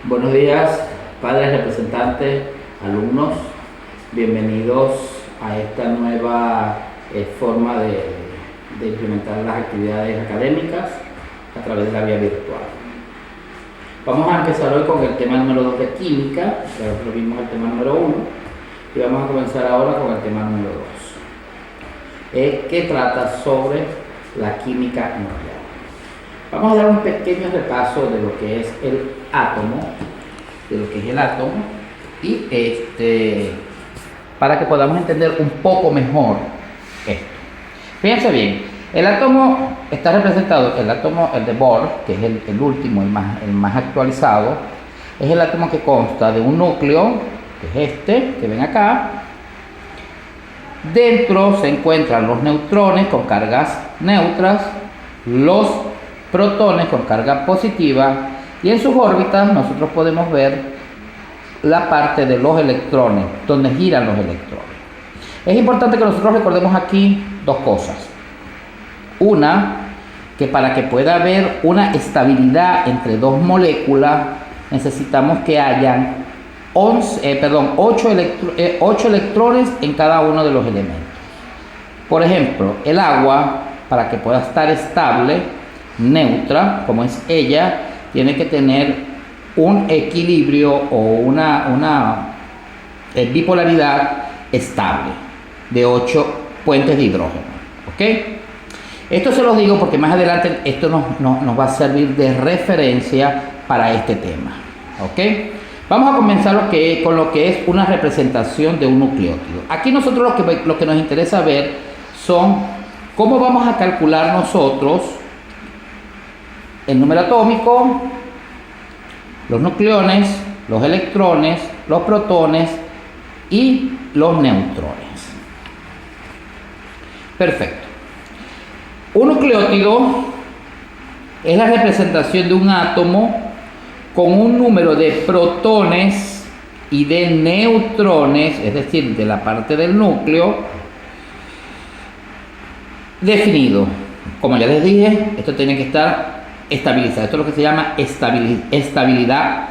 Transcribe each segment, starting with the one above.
Buenos días, padres, representantes, alumnos. Bienvenidos a esta nueva forma de implementar las actividades académicas a través de la vía virtual. Vamos a empezar hoy con el tema número 2 de química. Ya vimos el tema número 1 y vamos a comenzar ahora con el tema número 2, que trata sobre la química nuclear. Vamos a dar un pequeño repaso de lo que es el átomo, y para que podamos entender un poco mejor esto. Fíjense bien, el átomo está representado, el de Bohr, que es el último, el más actualizado, es el átomo que consta de un núcleo, que es este, que ven acá. Dentro se encuentran los neutrones con cargas neutras, los protones con carga positiva, y en sus órbitas nosotros podemos ver la parte de los electrones, donde giran los electrones. Es importante que nosotros recordemos aquí dos cosas. Una, que para que pueda haber una estabilidad entre dos moléculas, necesitamos que hayan 8 electrones en cada uno de los elementos. Por ejemplo, el agua, para que pueda estar estable, neutra, como es ella, tiene que tener un equilibrio o una bipolaridad estable de 8 puentes de hidrógeno. ¿Ok? Esto se los digo porque más adelante esto nos va a servir de referencia para este tema. ¿Ok? Vamos a comenzar con lo que es una representación de un nucleótido. Aquí nosotros lo que nos interesa ver son cómo vamos a calcular nosotros el número atómico, los nucleones, los electrones, los protones y los neutrones. Perfecto. Un nucleótido es la representación de un átomo con un número de protones y de neutrones, es decir, de la parte del núcleo, definido. Como ya les dije, esto tiene que estar estabilizado. Esto es lo que se llama estabilidad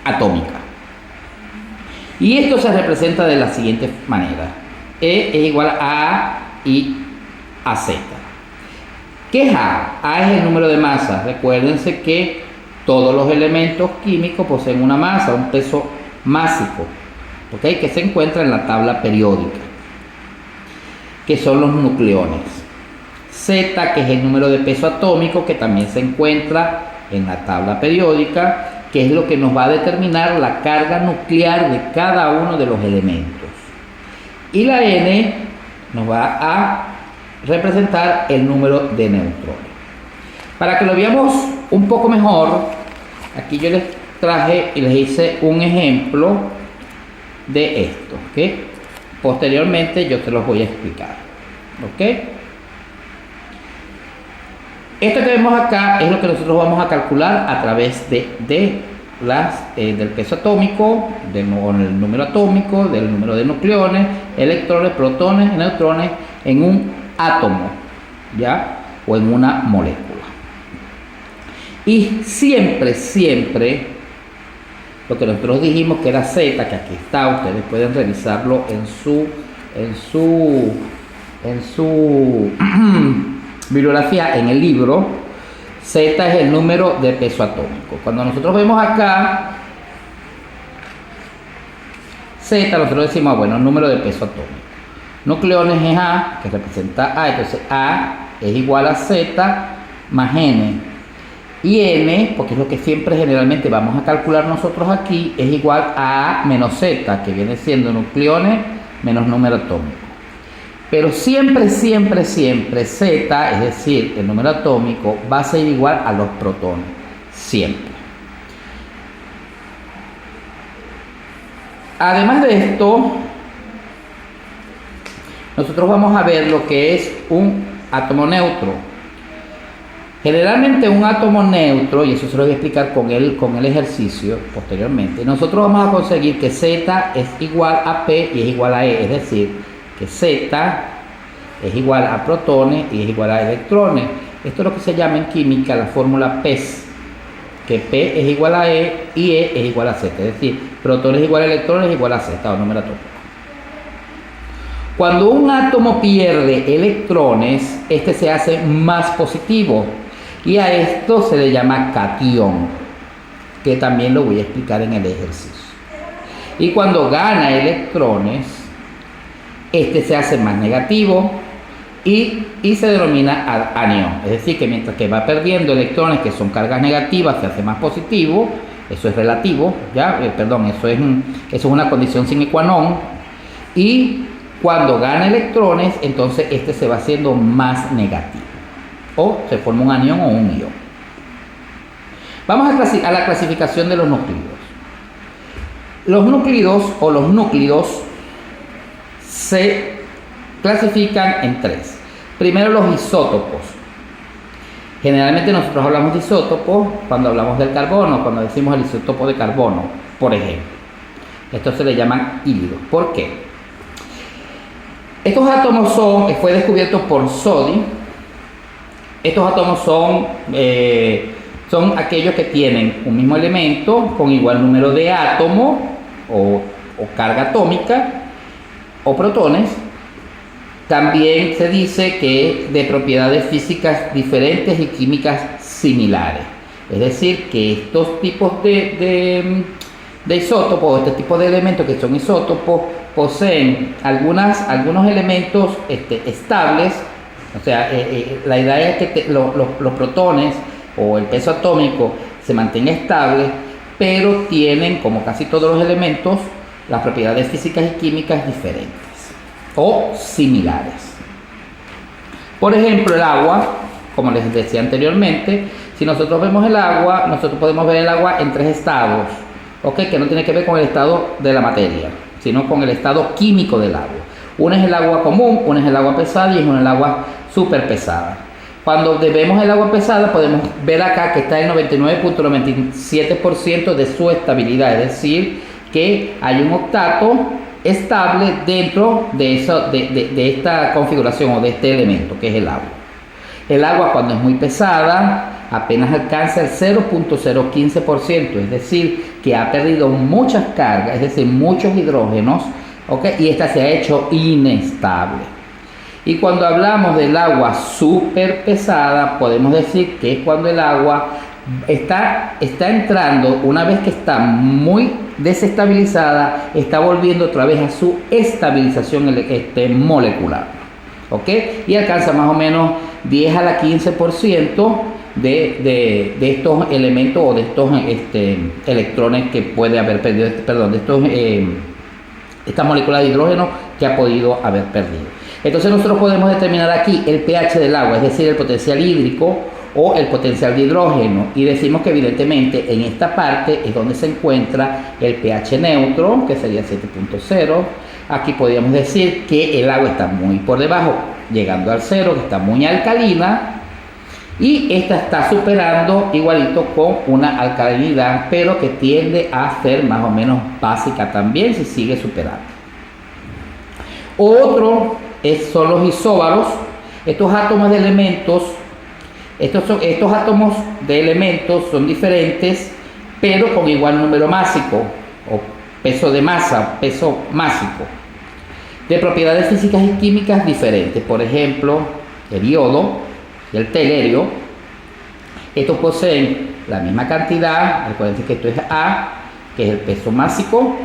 atómica. Y esto se representa de la siguiente manera. E es igual a A y a Z. ¿Qué es A? A es el número de masa. Recuérdense que todos los elementos químicos poseen una masa, un peso másico, ¿okay? Que se encuentra en la tabla periódica, que son los nucleones. Z, que es el número de peso atómico, que también se encuentra en la tabla periódica, que es lo que nos va a determinar la carga nuclear de cada uno de los elementos. Y la N nos va a representar el número de neutrones. Para que lo veamos un poco mejor, aquí yo les traje y les hice un ejemplo de esto, ¿ok? Posteriormente yo te los voy a explicar, ¿ok? Esto que vemos acá es lo que nosotros vamos a calcular a través del peso atómico, del número atómico, del número de nucleones, electrones, protones, neutrones en un átomo, ¿ya? O en una molécula. Y siempre, lo que nosotros dijimos que era Z, que aquí está, ustedes pueden revisarlo en su bibliografía, en el libro. Z es el número de peso atómico. Cuando nosotros vemos acá Z, nosotros decimos, bueno, el número de peso atómico. Nucleones es A, que representa A, entonces A es igual a Z más N. Y N, porque es lo que siempre generalmente vamos a calcular nosotros aquí, es igual a A menos Z, que viene siendo nucleones menos número atómico. Pero siempre Z, es decir, el número atómico, va a ser igual a los protones. Siempre. Además de esto, nosotros vamos a ver lo que es un átomo neutro. Generalmente un átomo neutro, y eso se lo voy a explicar con el ejercicio posteriormente, nosotros vamos a conseguir que Z es igual a P y es igual a E, es decir, que Z es igual a protones y es igual a electrones. Esto es lo que se llama en química la fórmula PES, que P es igual a E y E es igual a Z, es decir, protones igual a electrones igual a Z, o número atómico. Cuando un átomo pierde electrones, este se hace más positivo y a esto se le llama catión, que también lo voy a explicar en el ejercicio. Y cuando gana electrones, este se hace más negativo y se denomina anión. Es decir, que mientras que va perdiendo electrones, que son cargas negativas, se hace más positivo. Eso es relativo, ¿ya? Eso es una condición sine qua non. Y cuando gana electrones, entonces este se va haciendo más negativo. O se forma un anión o un ión. Vamos a la clasificación de los núclidos. Los núclidos o los núclidos se clasifican en tres. Primero, los isótopos. Generalmente nosotros hablamos de isótopos cuando hablamos del carbono, cuando decimos el isótopo de carbono, por ejemplo. Estos se le llaman híbridos. ¿Por qué? Estos átomos fue descubierto por Soddy. Estos átomos son aquellos que tienen un mismo elemento con igual número de átomos o carga atómica o protones. También se dice que de propiedades físicas diferentes y químicas similares. Es decir, que estos tipos de isótopos, este tipo de elementos que son isótopos, poseen algunos elementos estables. O sea, la idea es que los protones o el peso atómico se mantenga estable, pero tienen, como casi todos los elementos, las propiedades físicas y químicas diferentes o similares. Por ejemplo, el agua, como les decía anteriormente, si nosotros vemos el agua, nosotros podemos ver el agua en tres estados, ¿okay? Que no tiene que ver con el estado de la materia, sino con el estado químico del agua. Uno es el agua común, uno es el agua pesada y uno es el agua súper pesada. Cuando vemos el agua pesada, podemos ver acá que está en 99.97% de su estabilidad, es decir, que hay un octato estable dentro de esta configuración o de este elemento que es el agua. El agua, cuando es muy pesada, apenas alcanza el 0.015%, es decir, que ha perdido muchas cargas, es decir, muchos hidrógenos, ¿okay? Y esta se ha hecho inestable. Y cuando hablamos del agua súper pesada, podemos decir que es cuando el agua está entrando, una vez que está muy desestabilizada, está volviendo otra vez a su estabilización molecular, ¿ok? Y alcanza más o menos 10 a la 15% de estos elementos o de estos electrones que puede haber perdido, esta molécula de hidrógeno que ha podido haber perdido. Entonces nosotros podemos determinar aquí el pH del agua, es decir, el potencial hídrico o el potencial de hidrógeno, y decimos que evidentemente en esta parte es donde se encuentra el pH neutro, que sería 7.0. Aquí podríamos decir que el agua está muy por debajo, llegando al 0, que está muy alcalina, y esta está superando igualito con una alcalinidad, pero que tiende a ser más o menos básica también si sigue superando. Otro son los isóbaros. Estos átomos de elementos, estos átomos de elementos son diferentes, pero con igual número másico o peso de masa, peso másico, de propiedades físicas y químicas diferentes. Por ejemplo, el iodo y el telerio, estos poseen la misma cantidad. Recuerden que esto es A, que es el peso másico,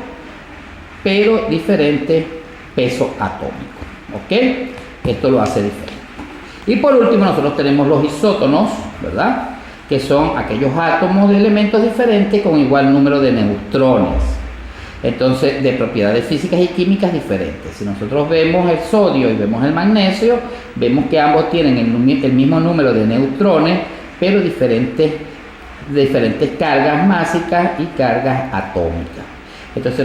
pero diferente peso atómico, ¿ok? Esto lo hace diferente. Y por último nosotros tenemos los isótonos, ¿verdad? Que son aquellos átomos de elementos diferentes con igual número de neutrones. Entonces, de propiedades físicas y químicas diferentes. Si nosotros vemos el sodio y vemos el magnesio, vemos que ambos tienen el mismo número de neutrones, pero diferentes cargas másicas y cargas atómicas. Entonces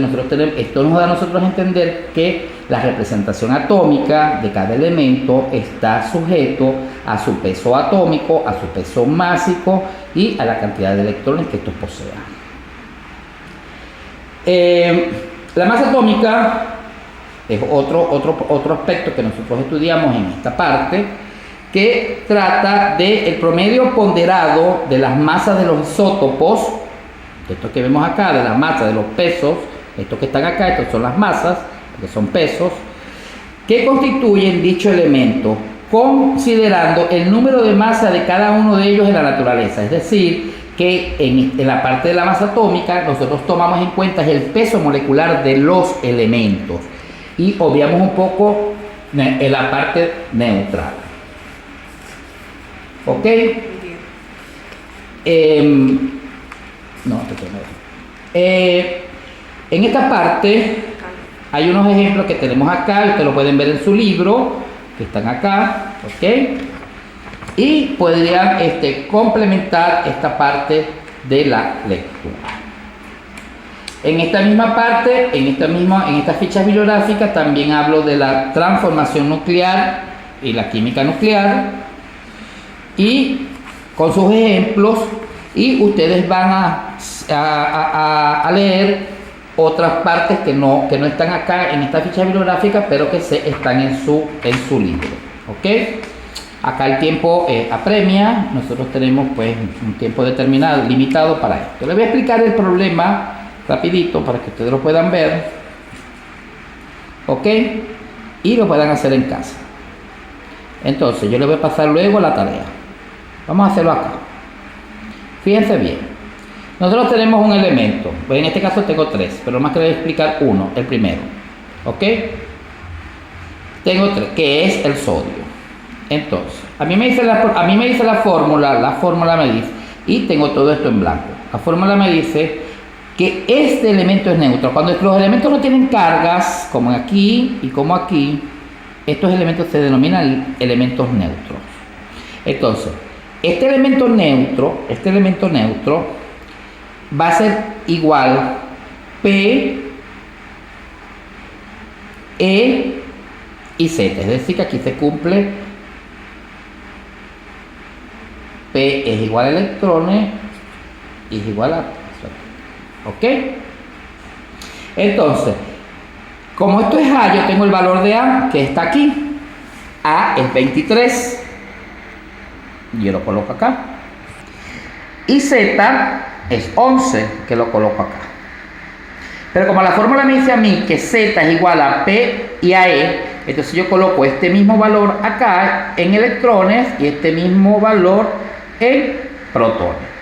esto nos da a nosotros a entender que la representación atómica de cada elemento está sujeto a su peso atómico, a su peso másico y a la cantidad de electrones que estos posean. La masa atómica es otro aspecto que nosotros estudiamos en esta parte, que trata del promedio ponderado de las masas de los isótopos, esto que vemos acá, de las masas, de los pesos, estos que están acá, estos son las masas, que son pesos, que constituyen dicho elemento, considerando el número de masa de cada uno de ellos en la naturaleza. Es decir, que en la parte de la masa atómica nosotros tomamos en cuenta el peso molecular de los elementos y obviamos un poco en la parte neutral. ¿Ok? En esta parte hay unos ejemplos que tenemos acá, ustedes lo pueden ver en su libro, que están acá, ¿ok? Y podrían complementar esta parte de la lectura. En esta misma parte, en estas fichas bibliográficas también hablo de la transformación nuclear y la química nuclear, y con sus ejemplos, y ustedes van a leer otras partes que no están acá en esta ficha bibliográfica, pero que están en su libro, ¿ok? Acá el tiempo apremia, nosotros tenemos pues un tiempo determinado, limitado para esto. Les voy a explicar el problema rapidito para que ustedes lo puedan ver, ¿ok? Y lo puedan hacer en casa. Entonces yo les voy a pasar luego la tarea. Vamos a hacerlo acá. Fíjense bien. Nosotros tenemos un elemento, pues en este caso tengo tres, pero más que les voy a explicar uno, el primero, ¿ok? Tengo tres, que es el sodio. Entonces, a mí me dice la fórmula me dice, y tengo todo esto en blanco. La fórmula me dice que este elemento es neutro. Cuando los elementos no tienen cargas, como aquí y como aquí, estos elementos se denominan elementos neutros. Entonces, este elemento neutro va a ser igual P, E y Z. Es decir, que aquí se cumple P es igual a electrones y es igual a... ¿Ok? Entonces, como esto es A, yo tengo el valor de A, que está aquí. A es 23. Yo lo coloco acá. Y Z es 11, que lo coloco acá. Pero como la fórmula me dice a mí que Z es igual a P y a E, entonces yo coloco este mismo valor acá en electrones y este mismo valor en protones.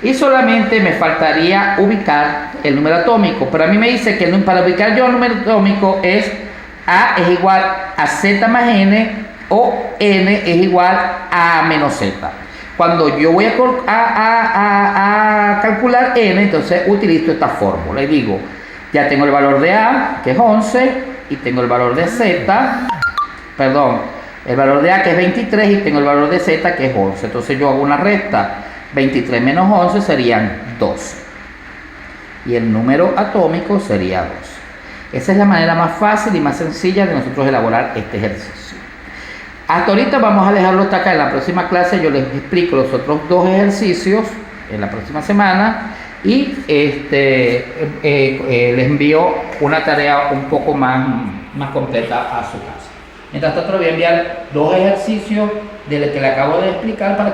Y solamente me faltaría ubicar el número atómico. Pero a mí me dice que para ubicar yo el número atómico es A es igual a Z más N, o N es igual a menos Z. Cuando yo voy a calcular N, entonces utilizo esta fórmula y digo, ya tengo el valor de A, que es 11, y tengo el valor de Z, el valor de A, que es 23, y tengo el valor de Z, que es 11. Entonces yo hago una resta, 23 menos 11 serían 12. Y el número atómico sería 12. Esa es la manera más fácil y más sencilla de nosotros elaborar este ejercicio. Hasta ahorita vamos a dejarlo hasta acá. En la próxima clase yo les explico los otros dos ejercicios en la próxima semana y les envío una tarea un poco más completa a su casa. Mientras tanto, les voy a enviar dos ejercicios de los que le acabo de explicar para